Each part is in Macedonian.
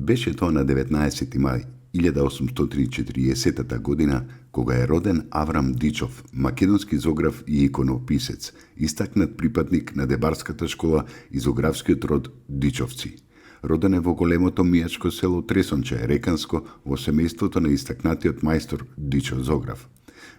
Беше тоа на 19 мај 1840 година, кога е роден Аврам Дичов, македонски зограф и иконописец, истакнат припадник на Дебарската школа и зографскиот род Дичовци. Роден е во големото мијачко село Тресонче, Реканско, во семејството на истакнатиот мајстор Дичо Зограф.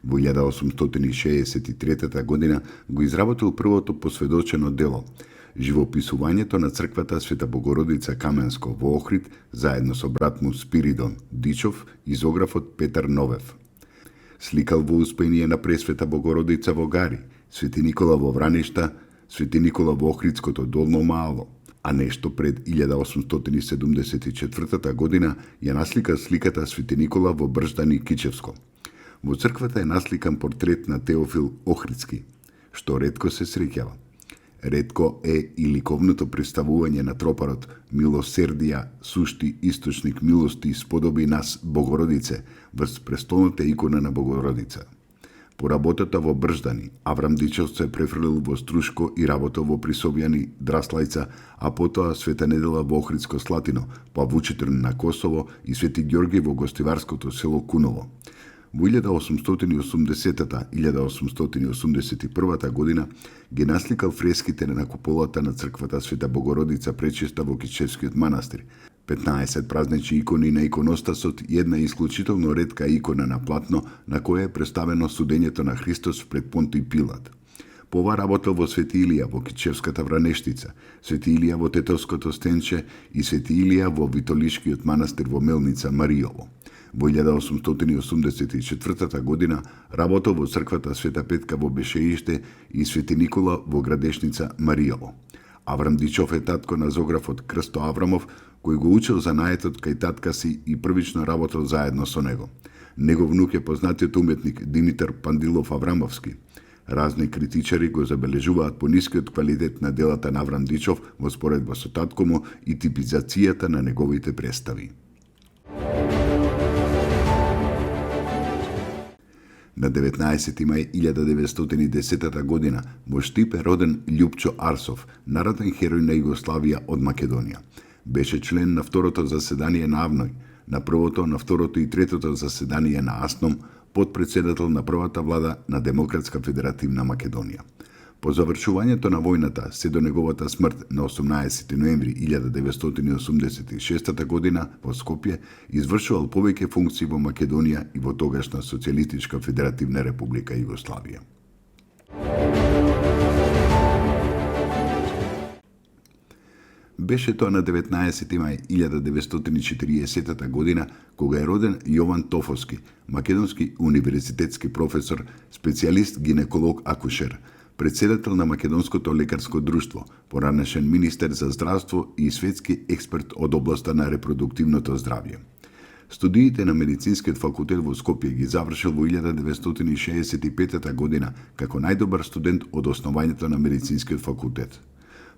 Во 1863 година го изработил првото посведочено дело – живописувањето на црквата Света Богородица Каменско во Охрид, заедно со брат му Спиридон Дичов и зографот Петар Новев. Сликал во Успение на Пресвета Богородица во Гари, Свети Никола во Враништа, Свети Никола во Охридското Долно Мало, а нешто пред 1874 година ја наслика сликата Свети Никола во Брждани Кичевско. Во црквата е насликан портрет на Теофил Охридски, што ретко се среќава. Ретко е и ликовното представување на тропарот Милосердија, сушти источник милости, сподоби нас Богородице, врз престолната икона на Богородица. По работата во Брждани, Аврам Дичов се префрлил во Струшко и работал во Присовјани, Драслајца, а потоа Света Недела во Охридско Слатино, па Вучитрн на Косово и Свети Ѓорги во гостиварското село Куново. Во 1880-1881 година ги насликал фреските на куполата на црквата Света Богородица Пречиста во Кичевскиот манастир, 15 празнични икони на иконостасот и една исклучително ретка икона на платно на која е представено судењето на Христос пред Понтиј Пилат. Пова работел во Свети Илија во Кичевската Вранештица, Свети Илија во Тетовското Стенче и Свети Илија во Витолишкиот манастир во Мелница Маријово. Во 1884 година работел во црквата Света Петка во Бешеиште и Свети Никола во Градешница Маријово. Аврам Дичов е татко на зографот Крсто Аврамов, кој го учил занаетот кај татка си и првично работел заедно со него. Негов внук е познатиот уметник Димитар Пандилов Аврамовски. Разни критичари го забележуваат по нискиот квалитет на делата на Аврам Дичов во споредба со татко му и типизацијата на неговите представи. На 19 мај 1910 година во Штип е роден Љупчо Арсов, народен херој на Југославија од Македонија. Беше член на второто заседание на АВНОј, на првото, на второто и третото заседание на АСНОМ, подпредседател на првата влада на Демократска федеративна Македонија. По завршувањето на војната, се до неговата смрт на 18 ноември 1986 година во Скопје, извршувал повеќе функции во Македонија и во тогашна Социјалистичка федеративна република Југославија. Беше тоа на 19 мај 1940 година кога е роден Јован Тофовски, македонски универзитетски професор, специјалист гинеколог акушер, председател на Македонското лекарско друштво, поранешен министер за здравство и светски експерт од областа на репродуктивното здравје. Студиите на медицинскиот факултет во Скопје ги завршил во 1965 година како најдобар студент од основањето на медицинскиот факултет.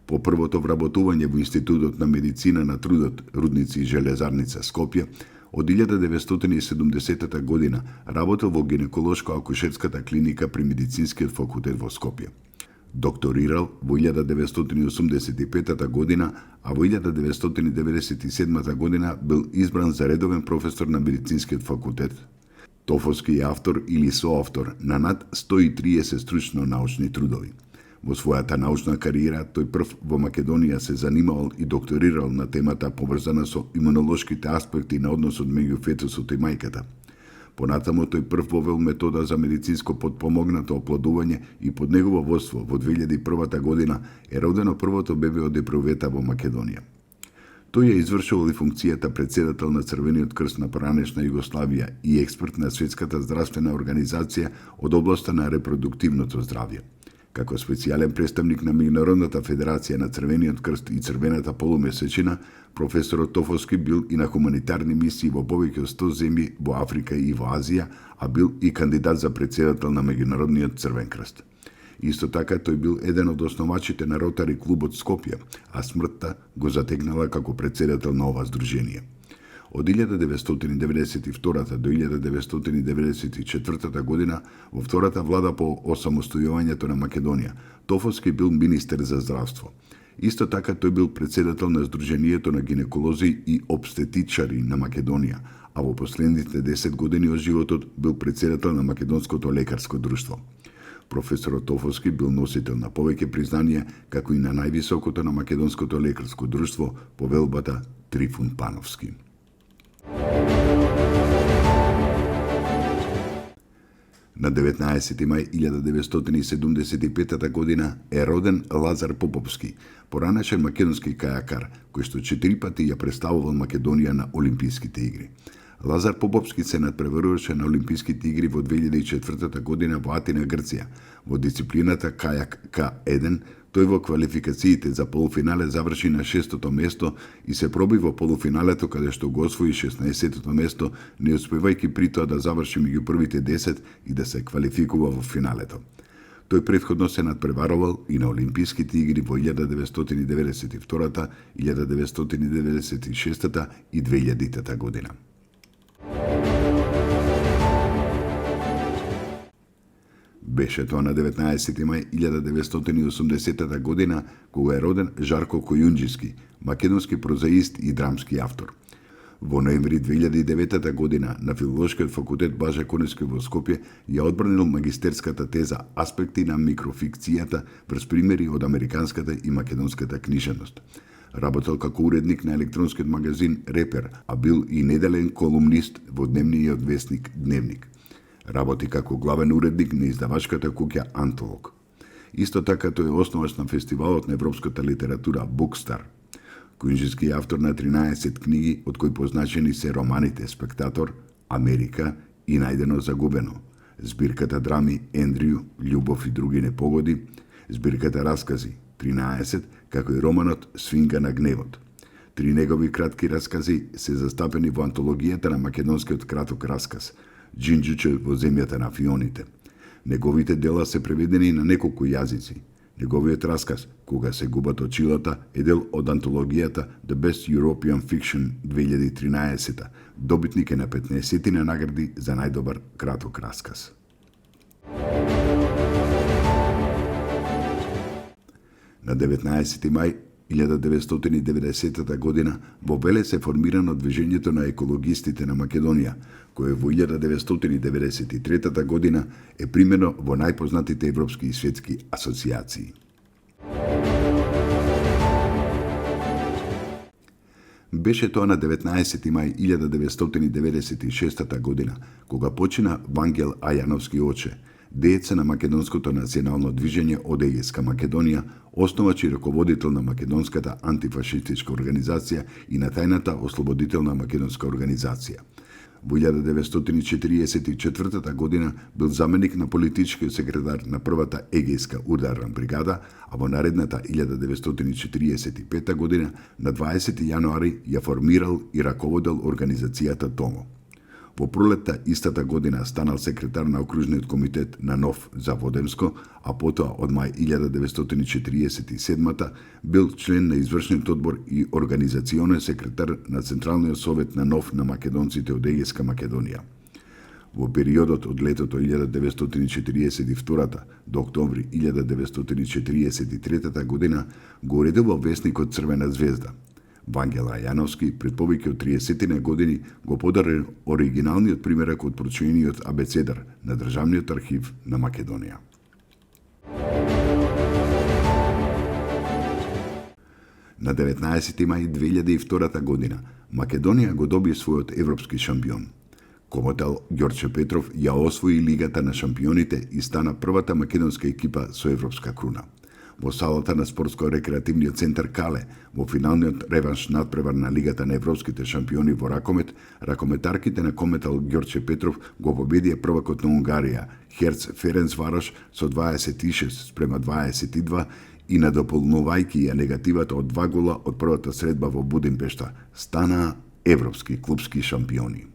По првото вработување во Институтот на медицина на трудот Рудници и железарница Скопје, од 1970 година работел во гинеколошко-акушерската клиника при медицинскиот факултет во Скопје. Докторирал во 1985 година, а во 1997 година бил избран за редовен професор на медицинскиот факултет. Тофовски е автор или соавтор на над 130 стручно-научни трудови. Во својата научна кариера, тој прв во Македонија се занимавал и докторирал на темата поврзана со имунолошките аспекти на односот меѓу фетусот и мајката. Понатаму тој прв вовел метода за медицинско подпомогнато оплодување и под негово водство во 2001 година е родено првото бебе од епрувета во Македонија. Тој ја извршувал и функцијата председател на Црвениот крст на поранешна Југославија и експерт на Светската здравствена организација од областа на репродуктивното здравје. Како специјален представник на Меѓународната федерација на Црвениот крст и Црвената полумесечина, професорот Тофовски бил и на хуманитарни мисии во повеќе од 100 земји во Африка и во Азија, а бил и кандидат за председател на Меѓународниот Црвен крст. Исто така тој бил еден од основачите на Ротари клубот Скопје, а смртта го затегнала како председател на ова здружение. Од 1992 до 1994 година во втората влада по осамостојувањето на Македонија, Тофовски бил министер за здравство. Исто така тој бил председател на Сдруженијето на гинеколози и обстетичари на Македонија, а во последните 10 години од животот бил председател на Македонското лекарско друштво. Професорот Тофовски бил носител на повеќе признанија, како и на највисокото на Македонското лекарско друштво, повелбата Трифун Пановски. На 19 мај 1975 година е роден Лазар Поповски, поранешен македонски кајакар, кој што 4 пати ја представувал Македонија на Олимписките игри. Лазар Поповски се надпреваруваше на Олимписките игри во 2004 година во Атина, Грција. Во дисциплината кајак К1, тој во квалификациите за полуфинале заврши на 6-то место и се проби во полуфиналето каде што го освои 16-то место, не успевајќи при тоа да заврши меѓу првите 10 и да се квалификува во финалето. Тој претходно се надпреварувал и на Олимписките игри во 1992, 1996 и 2000 година. Беше тоа на 19 мај 1980 година, кога е роден Жарко Којунџиски, македонски прозаист и драмски автор. Во ноември 2009 година на Филолошкиот факултет Блаже Коневски во Скопје ја одбранил магистерската теза Аспекти на микрофикцијата врз примери од американската и македонската книжевност. Работел како уредник на електронскиот магазин Репер, а бил и неделен колумнист во дневниот весник Дневник. Работи како главен уредник на издавачката куќа Антолог. Исто така тој е основач на фестивалот на европската литература Букстар. Којунџиски е автор на 13 книги, од кои позначени се романите Спектатор, Америка и Најдено загубено, збирката драми Ендрю, Љубов и други непогоди, збирката раскази 13, како и романот Свинка на гневот. 3 негови кратки раскази се застапени во антологијата на македонскиот краток расказ Џинџуче во земјата на фионите. Неговите дела се преведени на неколку јазици. Неговиот расказ Кога се губат очилата е дел од антологијата The Best European Fiction 2013, добитник е на 15 награди за најдобар краток расказ. На 19 мај 1990 година во Велес се формирано Движењето на екологистите на Македонија, кое во 1993 година е примено во најпознатите европски и светски асоциации. Беше тоа на 19 мај 1996 година, кога почина Вангел Ајановски Оче, дееца на македонското национално движење ОДЕСКА Македонија, основач и раководител на македонската антифашистичка организација и на тајната ослободителна македонска организација. Во 1944 година бил заменик на политичкиот секретар на првата Егејска ударна бригада, а во наредната 1945 година на 20 јануари ја формирал и раководел организацијата ТОМО. Во пролетта истата година станал секретар на окружниот комитет на НОВ за Водемско, а потоа од мај 1947 бил член на извршниот одбор и организационен секретар на Централниот совет на НОВ на македонците од Егејска Македонија. Во периодот од летото 1942 до октомври 1943 година го уредил весникот Црвена звезда. Вангел Ајановски пред повеќе од 30 години го подарил оригиналниот примерак од прочиениот абецедар на Државниот архив на Македонија. На 19 мај 2002 година Македонија го доби својот европски шампион. Комотел Ѓорче Петров ја освои Лигата на шампионите и стана првата македонска екипа со европска круна. Во салата на спортско-рекреативниот центар Кале, во финалниот реванш надпревар на Лигата на европските шампиони во ракомет, ракометарките на Кометал Ѓорче Петров го победија првакот на Унгарија, Херц Ференцварош со 26:22 и надополнувајќи ја негативата од 2 гола од првата средба во Будимпешта, станаа европски клупски шампиони.